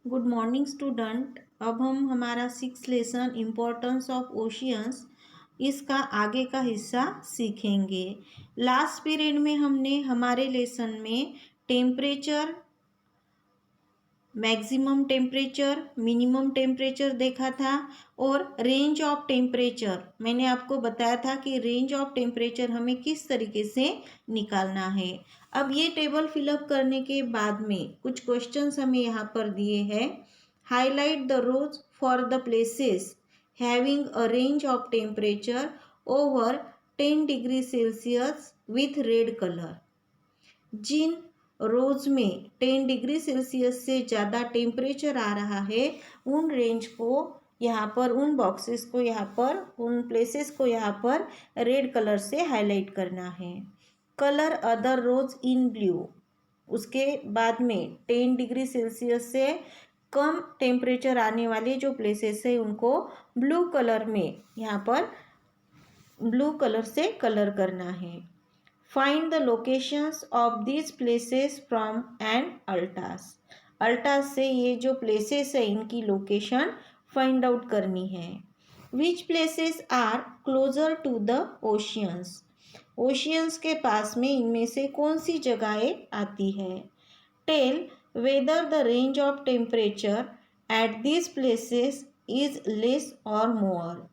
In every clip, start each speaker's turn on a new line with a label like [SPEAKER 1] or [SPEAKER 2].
[SPEAKER 1] Good morning student. अब हम हमारा 6 लेसन इम्पोर्टेंस ऑफ ओशियंस इसका आगे का हिस्सा सीखेंगे। लास्ट पीरियड में हमने हमारे लेसन में temperature, maximum temperature, minimum temperature देखा था और रेंज ऑफ टेम्परेचर मैंने आपको बताया था कि रेंज ऑफ टेम्परेचर हमें किस तरीके से निकालना है। अब ये टेबल फिलअप करने के बाद में कुछ क्वेश्चंस हमें यहाँ पर दिए हैं। Highlight the rows for the places having a range of temperature over 10 degree Celsius with red colour. जिन रोज में 10 डिग्री सेल्सियस से ज़्यादा टेम्परेचर आ रहा है उन रेंज को यहाँ पर, उन बॉक्सेस को यहाँ पर, उन प्लेसेस को यहाँ पर रेड कलर से हाईलाइट करना है। Colour other rows in blue. उसके बाद में 10 डिग्री सेल्सियस से कम टेम्परेचर आने वाले जो प्लेसेस है उनको ब्लू कलर में, यहाँ पर ब्लू कलर से कलर करना है। Find the locations of this places from and अल्टास। अल्टास से ये जो प्लेसेस है इनकी लोकेशन फाइंड आउट करनी है। Which places are closer to the oceans. Oceans के पास में इनमें से कौन सी जगहें आती है। Tell whether the range of temperature at this places is less और मोर।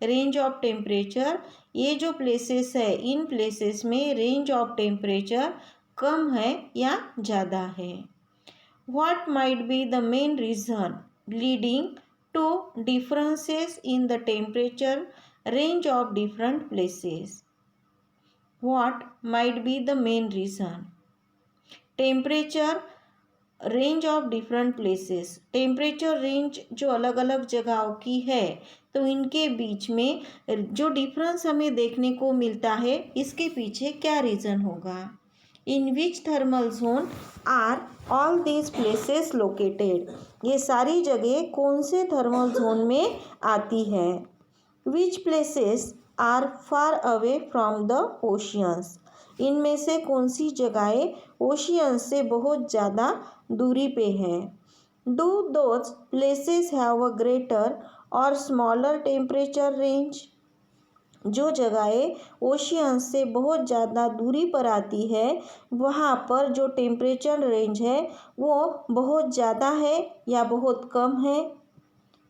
[SPEAKER 1] रेंज ऑफ टेम्परेचर, ये जो प्लेसेस है इन प्लेसेस में रेंज ऑफ टेम्परेचर कम है या ज़्यादा है। What might be the main reason leading to differences in the temperature range of different places. What might be the main reason. Temperature range of different places, temperature range जो अलग अलग जगहों की है तो इनके बीच में जो डिफरेंस हमें देखने को मिलता है इसके पीछे क्या रीज़न होगा। In which thermal zone are all these places located. ये सारी जगह कौन से थर्मल जोन में आती है। Which places are far away from the oceans. इनमें से कौन सी जगहें ओशियन से बहुत ज़्यादा दूरी पे हैं। Do those places have a greater और स्मॉलर टेम्परेचर रेंज। जो जगहें ओशियन से बहुत ज़्यादा दूरी पर आती है वहाँ पर जो टेम्परेचर रेंज है वो बहुत ज़्यादा है या बहुत कम है।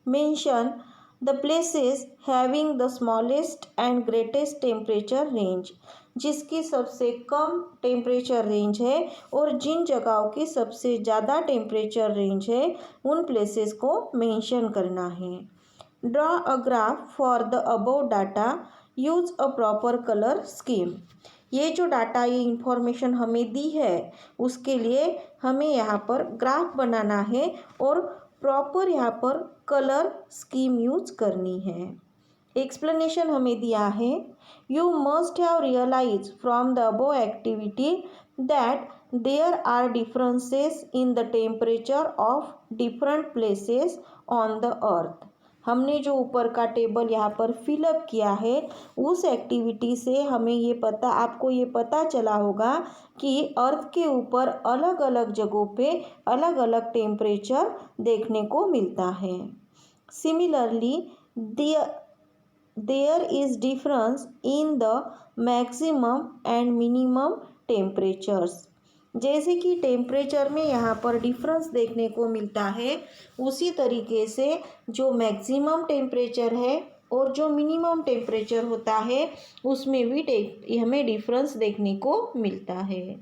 [SPEAKER 1] Mention the places having the smallest and greatest temperature range. जिसकी सबसे कम टेम्परेचर रेंज है और जिन जगहों की सबसे ज़्यादा टेम्परेचर रेंज है उन प्लेसेस को मेंशन करना है। Draw a graph for the above data, use a proper colour scheme. ये जो डाटा, ये इंफॉर्मेशन हमें दी है उसके लिए हमें यहाँ पर ग्राफ बनाना है और प्रॉपर यहाँ पर कलर स्कीम यूज करनी है। एक्सप्लेनेशन हमें दिया है। You must have realise from the above activity that there are differences in the temperature of different places on the earth. हमने जो ऊपर का टेबल यहाँ पर फिलअप किया है उस एक्टिविटी से हमें ये पता, आपको ये पता चला होगा कि अर्थ के ऊपर अलग अलग जगहों पे अलग अलग टेम्परेचर देखने को मिलता है। Similarly there is difference in the maximum and minimum temperatures. जैसे कि टेम्परेचर में यहाँ पर डिफरेंस देखने को मिलता है उसी तरीके से जो मैक्सिमम टेम्परेचर है और जो मिनिमम टेम्परेचर होता है उसमें भी हमें डिफरेंस देखने को मिलता है।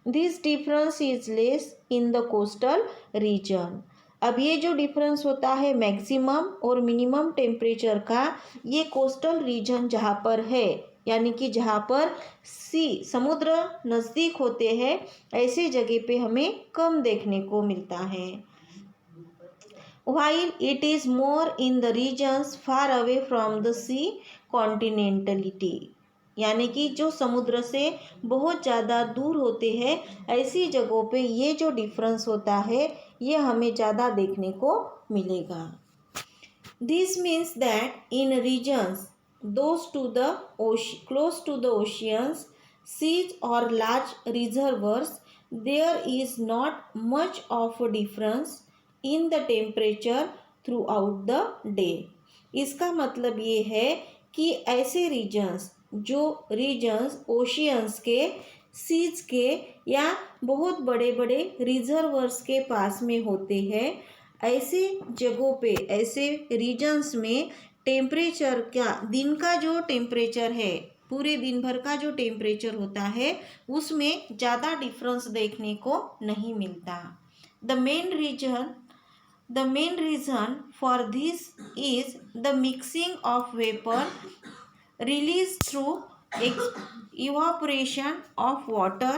[SPEAKER 1] This difference is less in the coastal region. अब ये जो डिफरेंस होता है मैक्सिमम और मिनिमम टेम्परेचर का, ये कोस्टल रीजन जहाँ पर है यानी कि जहाँ पर समुद्र नज़दीक होते हैं ऐसे जगह पे हमें कम देखने को मिलता है। while it is more in the regions far away from the sea continentality। यानी कि जो समुद्र से बहुत ज़्यादा दूर होते हैं ऐसी जगहों पे ये जो डिफरेंस होता है ये हमें ज़्यादा देखने को मिलेगा। This means that in regions those to the close to the oceans, seas or large reservoirs, there is not much of a difference in the temperature through out the day. इसका मतलब ये है कि ऐसे रीजन्स ओशियंस के, seize के या बहुत बड़े बड़े रिजर्वर्स के पास में होते हैं, ऐसे जगहों पे, ऐसे रीजन्स में टेम्परेचर का, दिन का जो टेम्परेचर है, पूरे दिन भर का जो टेम्परेचर होता है उसमें ज़्यादा डिफरेंस देखने को नहीं मिलता। The main reason for this is the mixing of vapour release through evaporation of water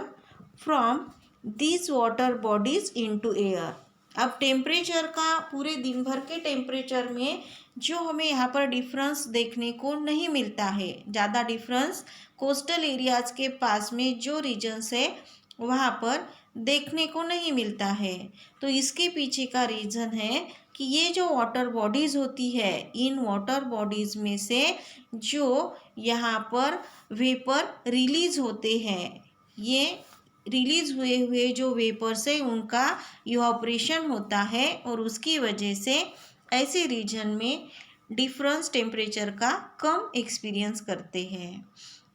[SPEAKER 1] from these water bodies into air। अब टेम्परेचर का, पूरे दिन भर के टेम्परेचर में जो हमें यहाँ पर डिफरेंस देखने को नहीं मिलता है, ज़्यादा डिफरेंस कोस्टल एरियाज़ के पास में जो रीजन्स है वहाँ पर देखने को नहीं मिलता है। तो इसके पीछे का रीज़न है कि ये जो वाटर बॉडीज़ होती है, इन वाटर बॉडीज़ में से जो यहाँ पर वेपर रिलीज़ होते हैं, ये रिलीज़ हुए जो वेपर्स है उनका इवापोरेशन होता है और उसकी वजह से ऐसे रीजन में डिफरेंस टेम्परेचर का कम एक्सपीरियंस करते हैं।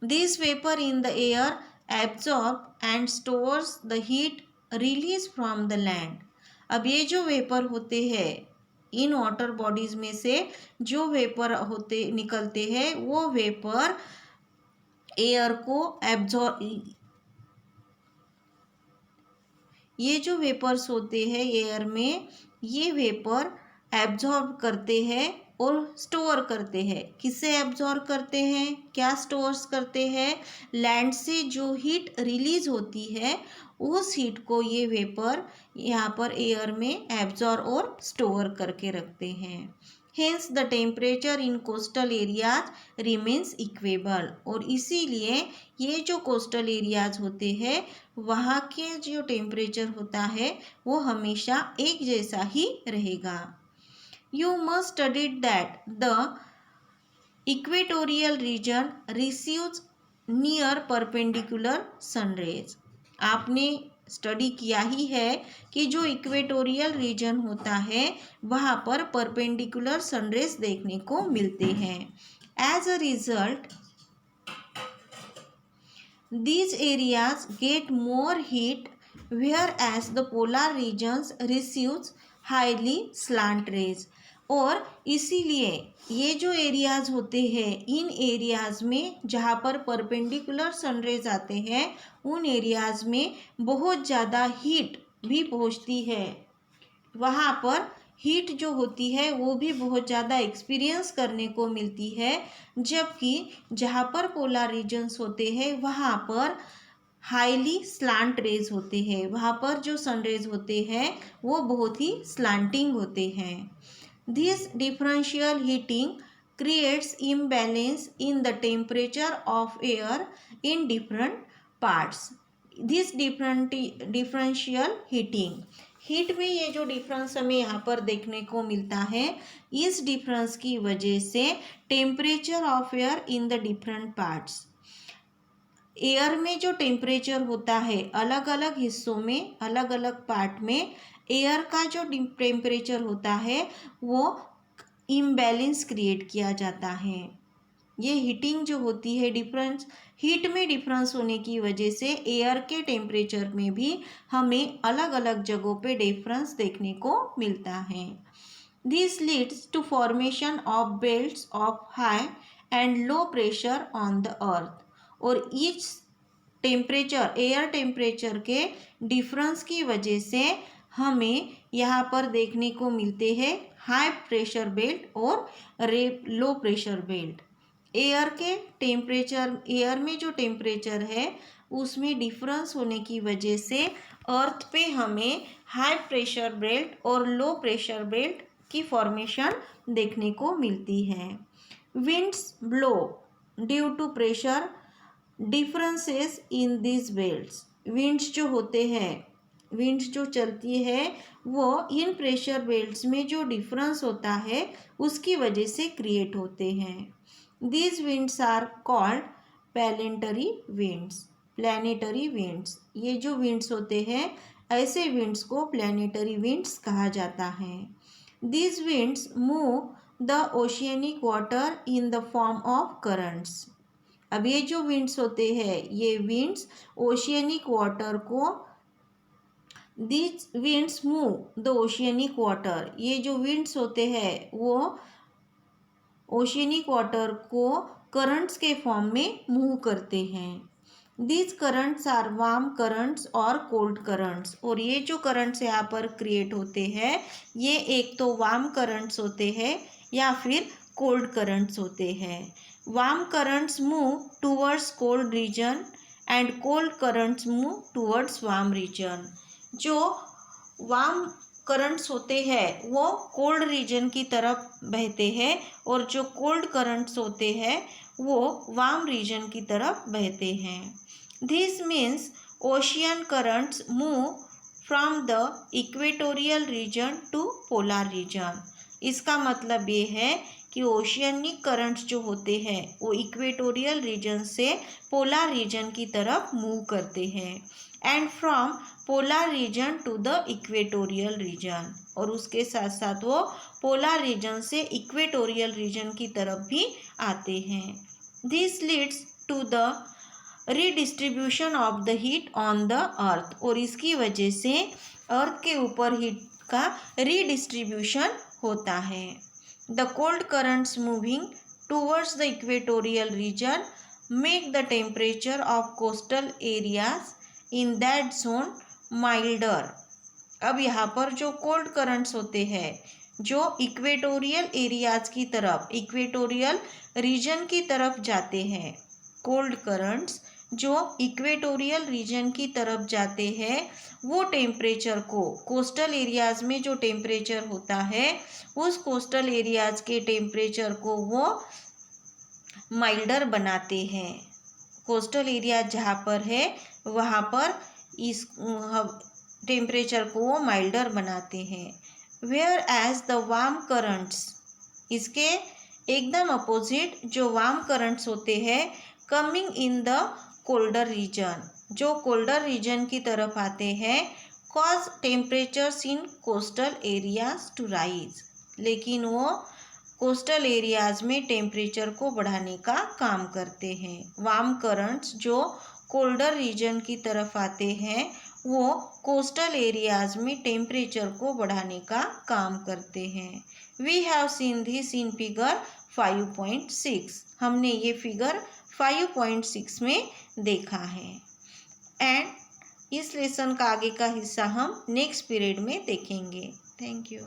[SPEAKER 1] This vapour in the air absorb and stores the heat release from the land. अब ये जो वेपर होते हैं, इन वाटर बॉडीज़ में से जो वेपर निकलते हैं वो वेपर एयर को एब्जॉर्ब, ये जो वेपर्स होते हैं एयर में, ये वेपर एब्जॉर्ब करते हैं और स्टोर करते हैं। किससे एब्जॉर्ब करते हैं, क्या स्टोर्स करते हैं? लैंड से जो हीट रिलीज होती है उस हीट को ये वेपर यहाँ पर एयर में एब्जॉर्ब और स्टोर करके रखते हैं। Hence the temperature in coastal areas remains equal. और इसीलिए ये जो कोस्टल एरियाज होते हैं वहाँ के जो टेम्परेचर होता है वो हमेशा एक जैसा ही रहेगा। You must study that the equatorial region receives near perpendicular sun rays। आपने स्टडी किया ही है कि जो इक्वेटोरियल रीजन होता है वहाँ पर परपेंडिकुलर सनरेज देखने को मिलते हैं। As a result these areas get more heat whereas the polar regions receives highly slant rays। और इसीलिए ये जो एरियाज होते हैं, इन एरियाज में जहाँ पर परपेंडिकुलर सनरेज आते हैं उन एरियाज में बहुत ज़्यादा हीट भी पहुँचती है, वहाँ पर हीट जो होती है वो भी बहुत ज़्यादा एक्सपीरियंस करने को मिलती है। जबकि जहाँ पर पोलर रीजन्स होते हैं वहाँ पर हाईली स्लांट रेज होते हैं, वहाँ पर जो सन रेज होते हैं वो बहुत ही स्लांटिंग होते हैं। This differential heating creates imbalance in the temperature of air in different parts। this differential heating, heat में ये जो डिफरेंस हमें यहाँ पर देखने को मिलता है, इस डिफरेंस की वजह से temperature of air in the different parts, air में जो टेम्परेचर होता है अलग अलग हिस्सों में, अलग अलग पार्ट में एयर का जो टेम्परेचर होता है वो इम्बैलेंस क्रिएट किया जाता है। ये हीटिंग जो होती है, डिफरेंस, हीट में डिफरेंस होने की वजह से एयर के टेम्परेचर में भी हमें अलग अलग जगहों पे डिफरेंस देखने को मिलता है। This leads to formation of belts of high and low pressure on the earth. और ईच टेम्परेचर, एयर टेम्परेचर के डिफरेंस की वजह से हमें यहाँ पर देखने को मिलते हैं हाई प्रेशर बेल्ट और लो प्रेशर बेल्ट। एयर के टेम्परेचर, एयर में जो टेम्परेचर है उसमें डिफरेंस होने की वजह से अर्थ पे हमें हाई प्रेशर बेल्ट और लो प्रेशर बेल्ट की फॉर्मेशन देखने को मिलती है। Winds blow due to pressure differences in this belts. Winds जो होते हैं, विंड्स जो चलती है वो इन प्रेशर बेल्ट्स में जो डिफरेंस होता है उसकी वजह से क्रिएट होते हैं। These winds are called planetary winds। Planetary winds, ये जो विंड्स होते हैं ऐसे विंड्स को प्लैनेटरी विंड्स कहा जाता है। These winds move the oceanic water in the form of currents. अब ये जो विंड्स होते हैं, ये विंड्स ओशियनिक वाटर को, these winds move the oceanic water, ये जो विंड्स होते हैं वो ओशियनिक वाटर को करंट्स के फॉर्म में मूव करते हैं। These currents are warm currents और कोल्ड करंट्स। और ये जो करंट्स यहाँ पर क्रिएट होते हैं, ये एक तो वार्म करंट्स होते हैं या फिर कोल्ड करंट्स होते हैं। Warm currents move towards cold region and cold currents move towards warm region. जो वार्म करंट्स होते हैं वो कोल्ड रीजन की तरफ बहते हैं और जो कोल्ड करंट्स होते हैं वो वार्म रीजन की तरफ बहते हैं। This means ocean currents move from the equatorial region to polar region. इसका मतलब ये है कि ओशियनिक करंट्स जो होते हैं वो इक्वेटोरियल रीजन से पोलर रीजन की तरफ मूव करते हैं and from polar region to the equatorial region, और उसके साथ साथ वो पोलर रीजन से इक्वेटोरियल रीजन की तरफ भी आते हैं। This leads to the redistribution of the heat on the earth, और इसकी वजह से अर्थ के ऊपर हीट का रीडिस्ट्रीब्यूशन होता है। The cold currents moving towards the equatorial reason make the temperature of coastal areas in that zone milder. अब यहाँ पर जो कोल्ड करंट्स होते हैं जो इक्वेटोरियल एरियाज की तरफ, इक्वेटोरियल रीजन की तरफ जाते हैं, कोल्ड करंट्स जो इक्वेटोरियल रीजन की तरफ जाते हैं वो टेम्परेचर को, कोस्टल एरियाज में जो टेम्परेचर होता है उस कोस्टल एरियाज के टेम्परेचर को वो माइल्डर बनाते हैं। कोस्टल एरिया जहाँ पर है वहाँ पर इस टेम्परेचर को वो माइल्डर बनाते हैं। Whereas the warm currents, इसके एकदम अपोजिट जो वार्म करंट्स होते हैं coming in the colder region, जो कोल्डर रीजन की तरफ आते हैं, cause temperatures in coastal areas to rise, लेकिन वो कोस्टल एरियाज में टेम्परेचर को बढ़ाने का काम करते हैं। वार्म करंट्स जो कोल्डर रीजन की तरफ आते हैं वो कोस्टल एरियाज में टेम्परेचर को बढ़ाने का काम करते हैं। We have seen this in figure 5.6, हमने ये फिगर 5.6 में देखा है। एंड इस लेसन का आगे का हिस्सा हम नेक्स्ट पीरियड में देखेंगे। Thank you.